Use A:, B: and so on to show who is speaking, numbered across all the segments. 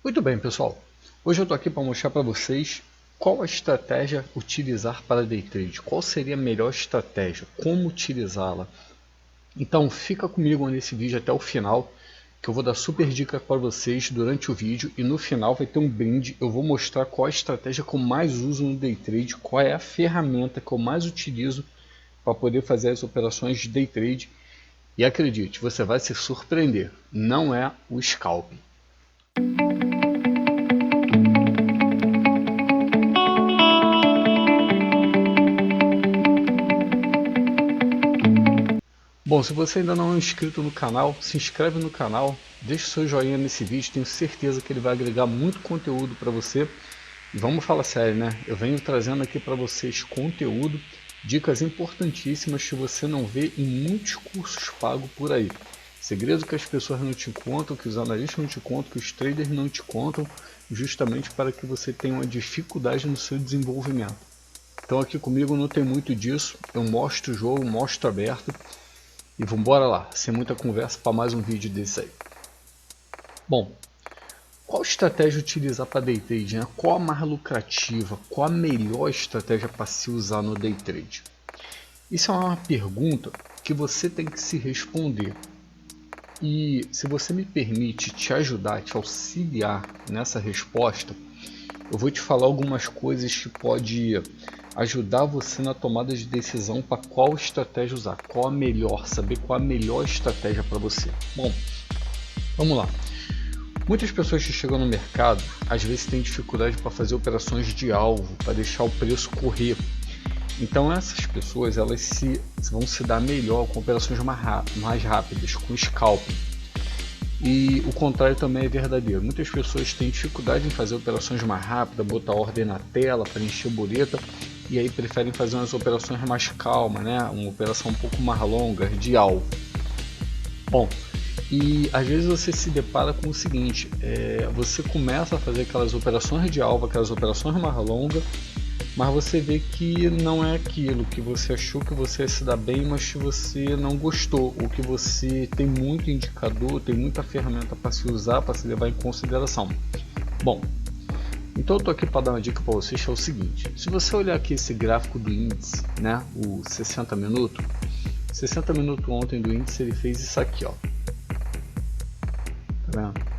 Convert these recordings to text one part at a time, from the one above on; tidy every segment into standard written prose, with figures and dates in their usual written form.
A: Muito bem, pessoal. Hoje eu estou aqui para mostrar para vocês qual a estratégia utilizar para day trade. Qual seria a melhor estratégia, como utilizá-la. Então fica comigo nesse vídeo até o final, que eu vou dar super dica para vocês durante o vídeo e no final vai ter um brinde. Eu vou mostrar qual a estratégia que eu mais uso no day trade, qual é a ferramenta que eu mais utilizo para poder fazer as operações de day trade. E acredite, você vai se surpreender, não é o scalp. Bom, se você ainda não é inscrito no canal, se inscreve no canal, deixa o seu joinha nesse vídeo, tenho certeza que ele vai agregar muito conteúdo para você. E vamos falar sério, né? Eu venho trazendo aqui para vocês conteúdo, dicas importantíssimas que você não vê em muitos cursos pagos por aí. Segredos que as pessoas não te contam, que os analistas não te contam, que os traders não te contam, justamente para que você tenha uma dificuldade no seu desenvolvimento. Então aqui comigo não tem muito disso, eu mostro o jogo, mostro aberto. E vamos embora lá, sem muita conversa, para mais um vídeo desse aí. Bom, qual estratégia utilizar para day trade? Né? Qual a mais lucrativa? Qual a melhor estratégia para se usar no day trade? Isso é uma pergunta que você tem que se responder. E se você me permite te ajudar, te auxiliar nessa resposta, eu vou te falar algumas coisas que pode ajudar você na tomada de decisão para qual estratégia usar, qual a melhor, saber qual a melhor estratégia para você. Bom, vamos lá. Muitas pessoas que chegam no mercado às vezes têm dificuldade para fazer operações de alvo, para deixar o preço correr. Então essas pessoas elas vão se dar melhor com operações mais rápidas, com scalping. E o contrário também é verdadeiro. Muitas pessoas têm dificuldade em fazer operações mais rápidas, botar ordem na tela, preencher boleta, e aí preferem fazer umas operações mais calmas, né? Uma operação um pouco mais longa, de alvo. Bom, e às vezes você se depara com o seguinte, você começa a fazer aquelas operações de alvo, aquelas operações mais longas, mas você vê que não é aquilo que você achou que você ia se dar bem, mas que você não gostou, ou que você tem muito indicador, tem muita ferramenta para se usar, para se levar em consideração. Bom, então eu estou aqui para dar uma dica para vocês, que é o seguinte, se você olhar aqui esse gráfico do índice, né, o 60 minutos ontem do índice ele fez isso aqui, ó. Tá vendo?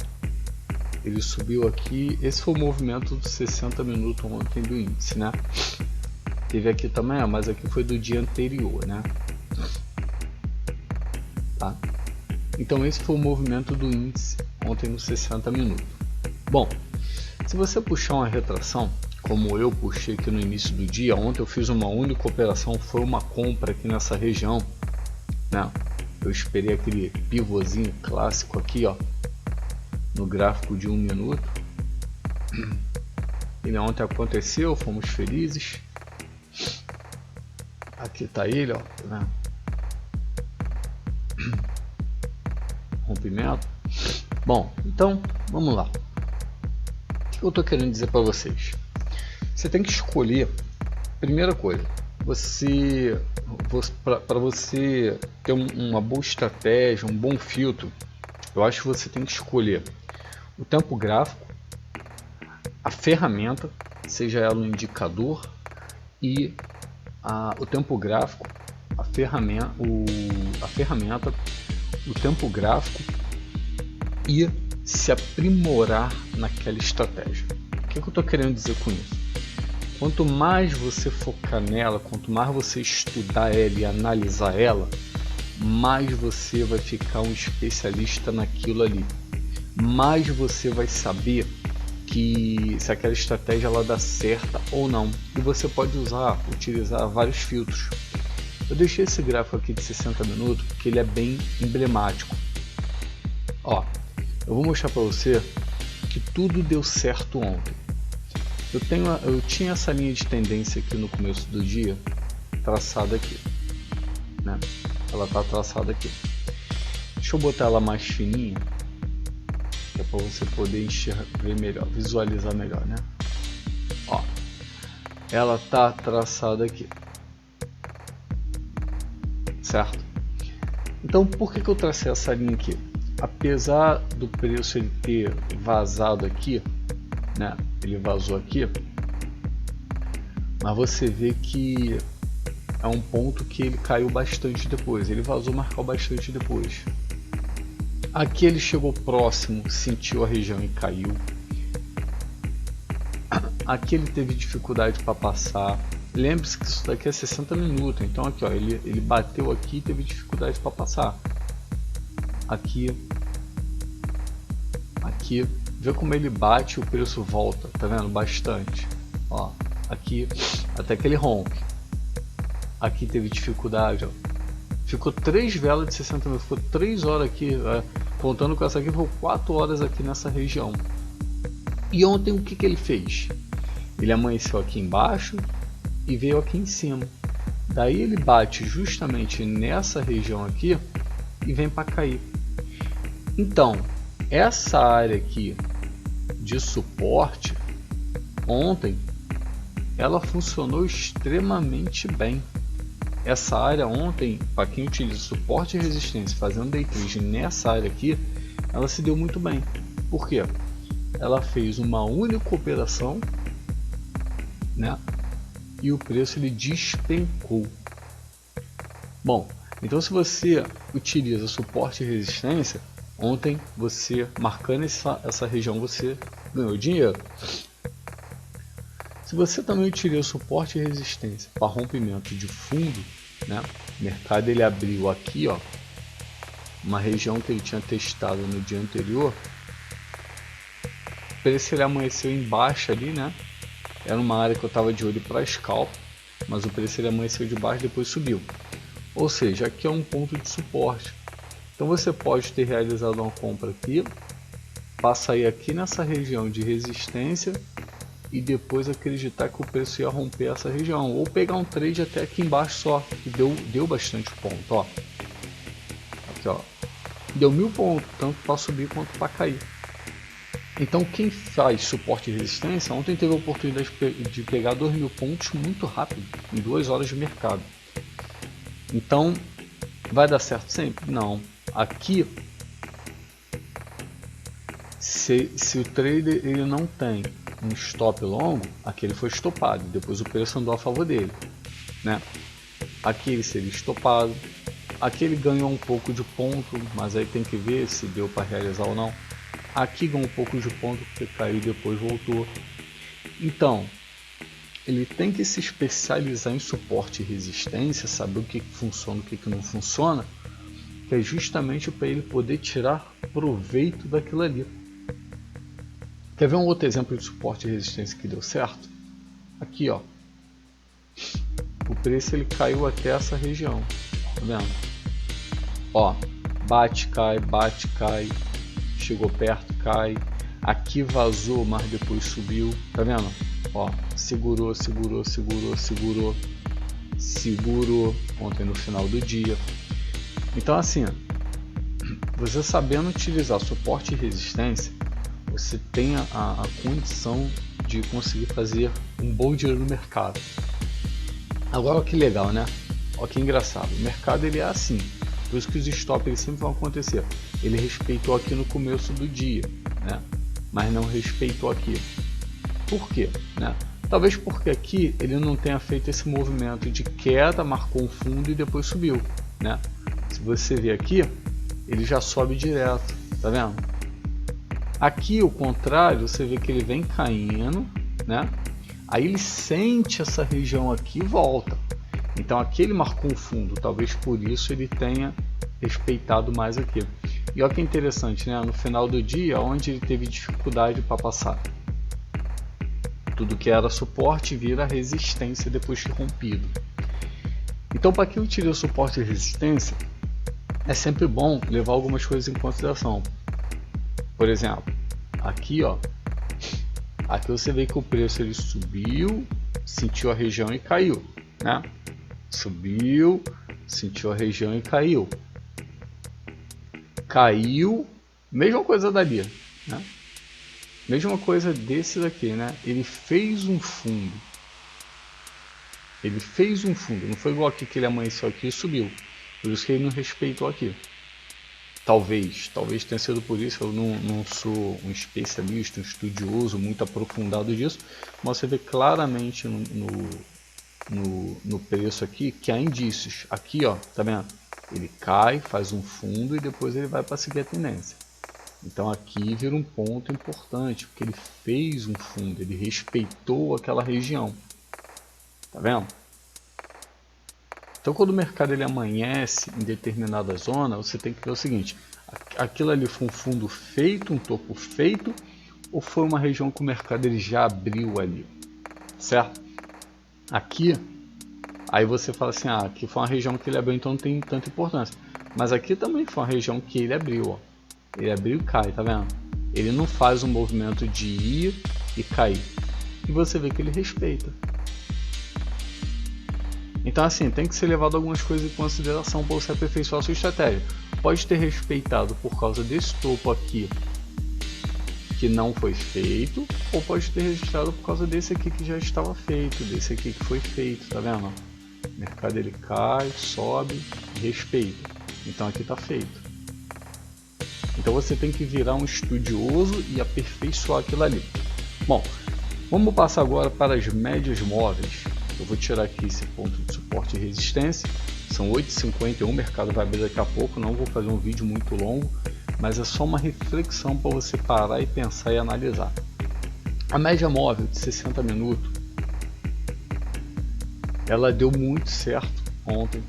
A: Ele subiu aqui, esse foi o movimento dos 60 minutos ontem do índice, né? Teve aqui também, mas aqui foi do dia anterior, né? Tá? Então esse foi o movimento do índice ontem nos 60 minutos. Bom, se você puxar uma retração, como eu puxei aqui no início do dia, ontem eu fiz uma única operação, foi uma compra aqui nessa região, né? Eu esperei aquele pivôzinho clássico aqui, ó, no gráfico de 1 minuto. E ontem aconteceu, fomos felizes. Aqui tá ele, ó, tá vendo? Rompimento. Bom, então vamos lá. O que eu tô querendo dizer para vocês? Você tem que escolher, primeira coisa, para você ter uma boa estratégia, um bom filtro, eu acho que você tem que escolher o tempo gráfico, a ferramenta, seja ela um indicador, e o tempo gráfico, a ferramenta, o tempo gráfico e se aprimorar naquela estratégia. O que eu estou querendo dizer com isso? Quanto mais você focar nela, quanto mais você estudar ela e analisar ela, mais você vai ficar um especialista naquilo ali. Mais você vai saber que se aquela estratégia ela dá certa ou não. E você pode utilizar vários filtros. Eu deixei esse gráfico aqui de 60 minutos porque ele é bem emblemático. Ó, eu vou mostrar para você que tudo deu certo ontem. Eu tinha essa linha de tendência aqui no começo do dia traçada aqui, né? Ela está traçada aqui. Deixa eu botar ela mais fininha, que é para você poder ver melhor, visualizar melhor, né? Ó, ela está traçada aqui, certo? Então por que eu tracei essa linha aqui? apesar do preço ele ter vazado aqui, né? Ele vazou aqui, mas você vê que é um ponto que ele caiu bastante depois. Ele vazou, mas caiu bastante depois. Aqui ele chegou próximo, sentiu a região e caiu. Aqui ele teve dificuldade para passar. Lembre-se que isso daqui é 60 minutos. Então aqui, ó, ele bateu aqui e teve dificuldade para passar. Aqui, vê como ele bate e o preço volta. Tá vendo? Bastante. Ó, aqui até que ele rompe. Aqui teve dificuldade, ó. Ficou 3 velas de 60 minutos, ficou 3 horas aqui, contando com essa aqui, ficou 4 horas aqui nessa região. E ontem o que ele fez? Ele amanheceu aqui embaixo e veio aqui em cima. Daí ele bate justamente nessa região aqui e vem para cair. Então, essa área aqui de suporte, ontem, ela funcionou extremamente bem. Essa área ontem, para quem utiliza suporte e resistência fazendo day trade nessa área aqui, ela se deu muito bem. Por quê? Ela fez uma única operação, né? E o preço ele despencou. Bom, então se você utiliza suporte e resistência, ontem você marcando essa região você ganhou dinheiro. Se você também utiliza suporte e resistência para rompimento de fundo, né? O mercado ele abriu aqui, ó, uma região que ele tinha testado no dia anterior. O preço ele amanheceu embaixo ali, né? Era uma área que eu estava de olho para scalp, mas o preço ele amanheceu de baixo e depois subiu. Ou seja, aqui é um ponto de suporte. Então você pode ter realizado uma compra aqui, passa aí aqui nessa região de resistência e depois acreditar que o preço ia romper essa região, ou pegar um trade até aqui embaixo só, que deu bastante ponto, ó. Aqui, ó, deu 1000 pontos, tanto para subir quanto para cair. Então quem faz suporte e resistência, ontem teve a oportunidade de pegar 2000 pontos muito rápido, em 2 horas de mercado. Então, vai dar certo sempre? Não. Aqui, se o trader ele não tem um stop longo, aqui ele foi estopado, depois o preço andou a favor dele, né? Aqui ele seria estopado, aqui ele ganhou um pouco de ponto, mas aí tem que ver se deu para realizar ou não. Aqui ganhou um pouco de ponto porque caiu e depois voltou. Então, ele tem que se especializar em suporte e resistência, saber o que funciona e o que não funciona, que é justamente para ele poder tirar proveito daquilo ali. Quer ver um outro exemplo de suporte e resistência que deu certo? Aqui, ó. O preço ele caiu até essa região, tá vendo? Ó, bate, cai, chegou perto, cai. Aqui vazou, mas depois subiu, tá vendo? Ó, segurou ontem no final do dia. Então assim, você sabendo utilizar suporte e resistência, você tem a condição de conseguir fazer um bom dinheiro no mercado. Agora olha que legal, né? Olha que engraçado, o mercado ele é assim, por isso que os stops eles sempre vão acontecer. Ele respeitou aqui no começo do dia, né? Mas não respeitou aqui. Por quê? Né? Talvez porque aqui ele não tenha feito esse movimento de queda, marcou um fundo e depois subiu, né? Se você ver aqui, ele já sobe direto, tá vendo? Aqui o contrário, você vê que ele vem caindo, né? Aí ele sente essa região aqui e volta. Então aqui ele marcou um fundo, talvez por isso ele tenha respeitado mais aqui. E olha que interessante, né? No final do dia, onde ele teve dificuldade para passar, tudo que era suporte vira resistência depois de rompido. Então, para quem utiliza suporte e resistência, é sempre bom levar algumas coisas em consideração. Por exemplo, aqui, ó, aqui você vê que o preço ele subiu, sentiu a região e caiu, né? Subiu, sentiu a região e caiu. Caiu, mesma coisa dali, né? Mesma coisa desse daqui, né? Ele fez um fundo. Ele fez um fundo, não foi igual aqui que ele amanheceu aqui e subiu. Por isso que ele não respeitou aqui. Talvez tenha sido por isso. Eu não sou um especialista, um estudioso muito aprofundado disso, mas você vê claramente no preço aqui que há indícios. Aqui, ó, tá vendo? Ele cai, faz um fundo e depois ele vai para seguir a tendência. Então aqui vira um ponto importante, porque ele fez um fundo, ele respeitou aquela região. Tá vendo? Então quando o mercado ele amanhece em determinada zona, você tem que ver o seguinte: aquilo ali foi um fundo feito, um topo feito, ou foi uma região que o mercado ele já abriu ali, certo? Aqui, aí você fala assim, ah, aqui foi uma região que ele abriu, então não tem tanta importância. Mas aqui também foi uma região que ele abriu, ó. Ele abriu e cai, tá vendo? Ele não faz um movimento de ir e cair. E você vê que ele respeita. Então assim, tem que ser levado algumas coisas em consideração para você aperfeiçoar a sua estratégia. Pode ter respeitado por causa desse topo aqui que não foi feito, ou pode ter registrado por causa desse aqui que já estava feito, desse aqui que foi feito, tá vendo? O mercado ele cai, sobe, respeita. Então aqui está feito. Então você tem que virar um estudioso e aperfeiçoar aquilo ali. Bom, vamos passar agora para as médias móveis. Eu vou tirar aqui esse ponto de suporte e resistência. São 8,51, o mercado vai abrir daqui a pouco. Não vou fazer um vídeo muito longo, mas é só uma reflexão para você parar e pensar e analisar. A média móvel de 60 minutos, ela deu muito certo ontem.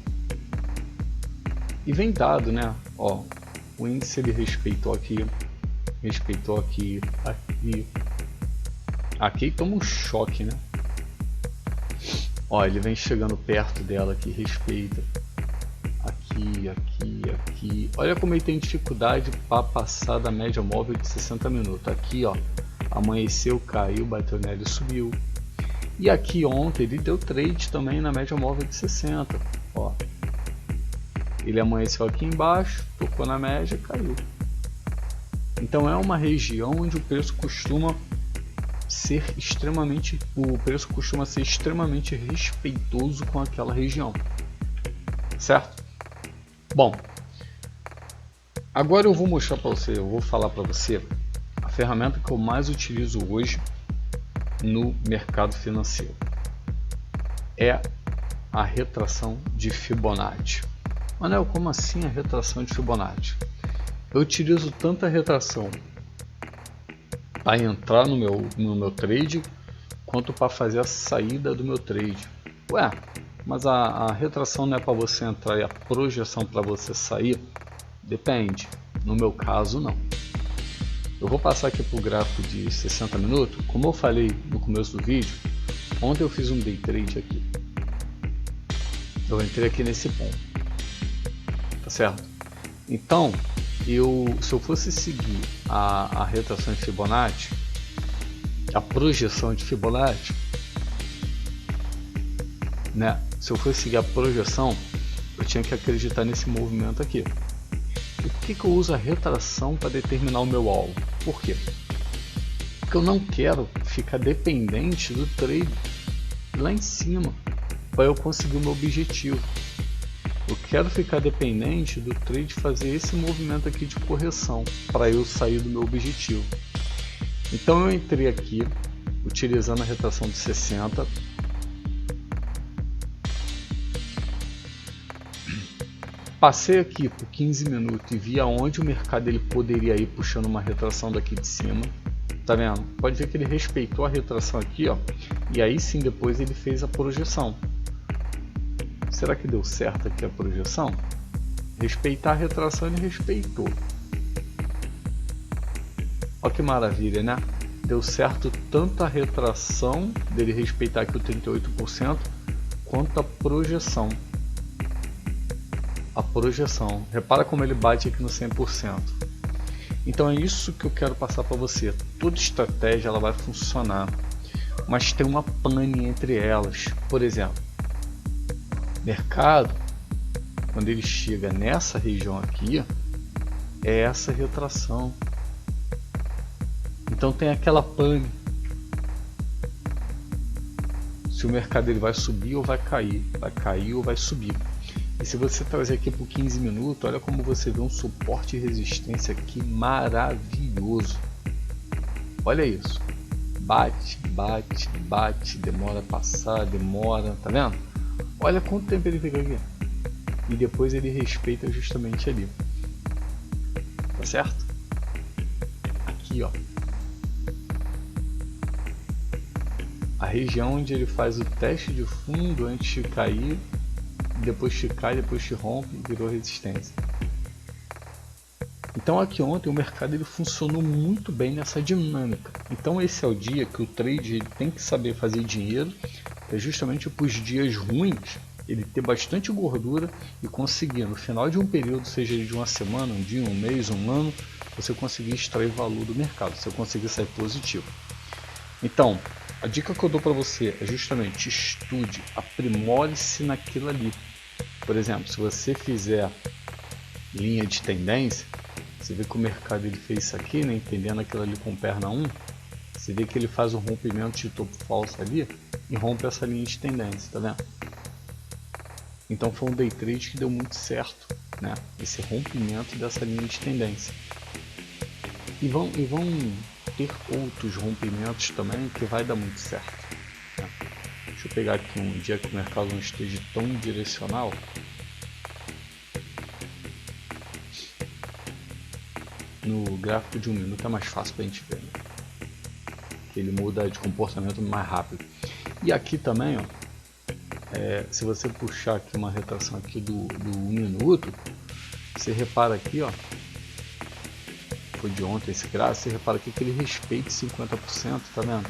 A: E vem dado, né? Ó, o índice ele respeitou aqui, aqui toma um choque, né? Ó, ele vem chegando perto dela aqui, respeita. Aqui. Olha como ele tem dificuldade para passar da média móvel de 60 minutos. Aqui, ó, amanheceu, caiu, bateu nela e subiu. E aqui ontem ele deu trade também na média móvel de 60. Ó, ele amanheceu aqui embaixo, tocou na média e caiu. Então é uma região onde o preço costuma ser extremamente respeitoso com aquela região, certo? Bom, agora eu vou mostrar para você, eu vou falar para você a ferramenta que eu mais utilizo hoje no mercado financeiro. É a retração de Fibonacci. Manel, como assim a retração de Fibonacci? Eu utilizo tanto a retração para entrar no meu trade, quanto para fazer a saída do meu trade. Ué, mas a retração não é para você entrar e a projeção para você sair? Depende. No meu caso, não. Eu vou passar aqui para o gráfico de 60 minutos. Como eu falei no começo do vídeo, ontem eu fiz um day trade aqui. Eu entrei aqui nesse ponto. Tá certo? Então, se eu fosse seguir a retração de Fibonacci, a projeção de Fibonacci, né? Se eu fosse seguir a projeção, eu tinha que acreditar nesse movimento aqui. E por que eu uso a retração para determinar o meu alvo? Por quê? Porque eu não quero ficar dependente do trade lá em cima para eu conseguir o meu objetivo. Eu quero ficar dependente do trade fazer esse movimento aqui de correção para eu sair do meu objetivo. Então eu entrei aqui utilizando a retração de 60. Passei aqui por 15 minutos e vi aonde o mercado ele poderia ir puxando uma retração daqui de cima. Tá vendo? Pode ver que ele respeitou a retração aqui, ó. E aí sim depois ele fez a projeção. Será que deu certo aqui a projeção? Respeitar a retração ele respeitou. Olha que maravilha, né? Deu certo tanto a retração dele respeitar aqui o 38%, quanto a projeção. A projeção. Repara como ele bate aqui no 100%. Então é isso que eu quero passar para você. Toda estratégia ela vai funcionar, mas tem uma pane entre elas. Por exemplo, mercado, quando ele chega nessa região aqui, é essa retração. Então tem aquela pane. Se o mercado ele vai subir ou vai cair ou vai subir. E se você trazer aqui por 15 minutos, olha como você vê um suporte e resistência aqui maravilhoso. Olha isso. Bate, bate, bate, demora a passar, demora, tá vendo? Olha quanto tempo ele fica aqui. E depois ele respeita justamente ali. Tá certo? Aqui, ó. A região onde ele faz o teste de fundo antes de cair, depois te cai, depois te rompe, virou resistência. Então aqui ontem o mercado ele funcionou muito bem nessa dinâmica. Então esse é o dia que o trade ele tem que saber fazer dinheiro, é justamente para os dias ruins ele ter bastante gordura e conseguir no final de um período, seja de uma semana, um dia, um mês, um ano, você conseguir extrair valor do mercado, você conseguir sair positivo. Então, a dica que eu dou para você é justamente estude, aprimore-se naquilo ali. Por exemplo, se você fizer linha de tendência, você vê que o mercado ele fez isso aqui, né, entendendo aquilo ali com perna 1, você vê que ele faz um rompimento de topo falso ali e rompe essa linha de tendência, tá vendo? Então foi um day trade que deu muito certo, né? Esse rompimento dessa linha de tendência. E vão ter outros rompimentos também que vai dar muito certo, né? Deixa eu pegar aqui um dia que o mercado não esteja tão direcional. No gráfico de 1 minuto é mais fácil para a gente ver, né? Que ele muda de comportamento mais rápido. E aqui também, ó, se você puxar aqui uma retração aqui do 1 minuto, você repara aqui, ó, foi de ontem esse gráfico, você repara aqui que ele respeita 50%, tá vendo?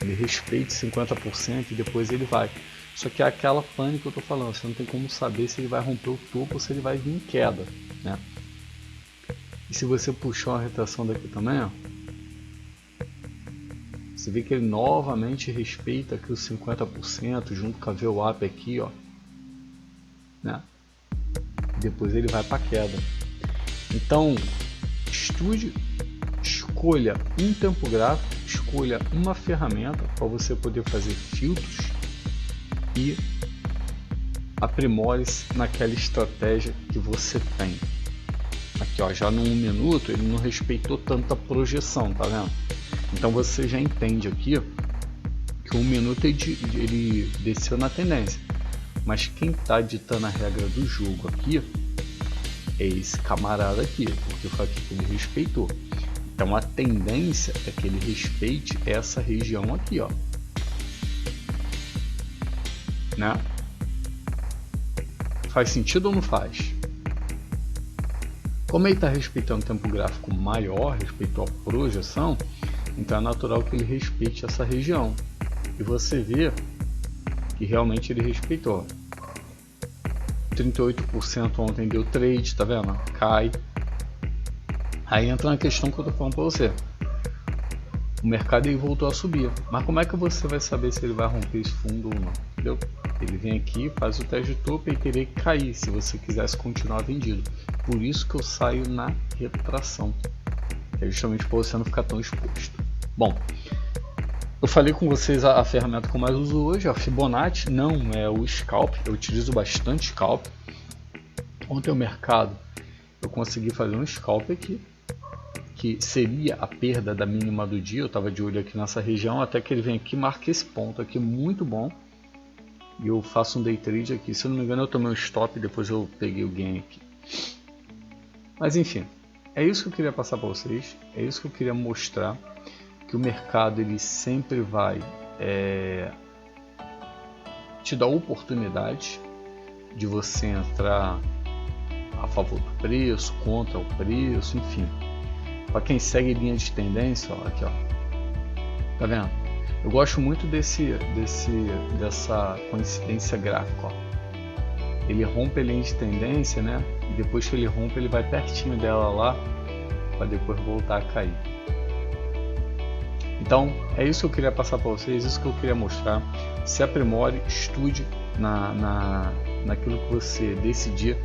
A: Ele respeita 50% e depois ele vai. Só que é aquela pane que eu tô falando, você não tem como saber se ele vai romper o topo ou se ele vai vir em queda, né? E se você puxar uma retração daqui também, ó, você vê que ele novamente respeita aqui os 50% junto com a VWAP aqui, ó, né? Depois ele vai para queda. Então, estude, escolha um tempo gráfico, escolha uma ferramenta para você poder fazer filtros e aprimore-se naquela estratégia que você tem. Aqui, ó, já no 1 minuto ele não respeitou tanta projeção, tá vendo? Então você já entende aqui que o 1 minuto ele desceu na tendência, mas quem está ditando a regra do jogo aqui é esse camarada aqui, porque foi aqui que ele respeitou. Então a tendência é que ele respeite essa região aqui, ó, né? Faz sentido ou não faz? Como ele está respeitando o tempo gráfico maior, respeitou a projeção, então é natural que ele respeite essa região. E você vê que realmente ele respeitou. 38% ontem deu trade, tá vendo? Cai. Aí entra na questão que eu tô falando para você. O mercado ele voltou a subir, mas como é que você vai saber se ele vai romper esse fundo ou não? Entendeu? Ele vem aqui, faz o teste de topo e querer cair se você quisesse continuar vendido. Por isso que eu saio na retração, que é justamente para você não ficar tão exposto. Bom, eu falei com vocês a ferramenta que eu mais uso hoje, a Fibonacci, não é o Scalp, eu utilizo bastante Scalp. Ontem o mercado eu consegui fazer um Scalp aqui, que seria a perda da mínima do dia, eu estava de olho aqui nessa região, até que ele vem aqui e marca esse ponto aqui muito bom. E eu faço um day trade aqui, se eu não me engano eu tomei um stop, depois eu peguei o gain aqui. Mas enfim, é isso que eu queria passar para vocês, é isso que eu queria mostrar, que o mercado ele sempre vai te dar oportunidade de você entrar a favor do preço, contra o preço, enfim. Para quem segue linha de tendência, ó, aqui, ó, tá vendo? Eu gosto muito dessa coincidência gráfica, ó. Ele rompe a linha de tendência, né? E depois que ele rompe, ele vai pertinho dela lá, para depois voltar a cair. Então, é isso que eu queria passar para vocês, isso que eu queria mostrar. Se aprimore, estude naquilo que você decidir.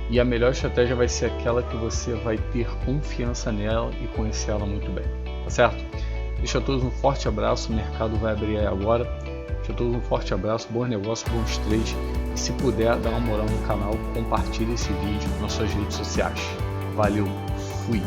A: E a melhor estratégia vai ser aquela que você vai ter confiança nela e conhecer ela muito bem. Tá certo? Deixa a todos um forte abraço, o mercado vai abrir aí agora. Deixa a todos um forte abraço, bom negócio, bons trades. E se puder, dá uma moral no canal, compartilhe esse vídeo nas suas redes sociais. Valeu, fui!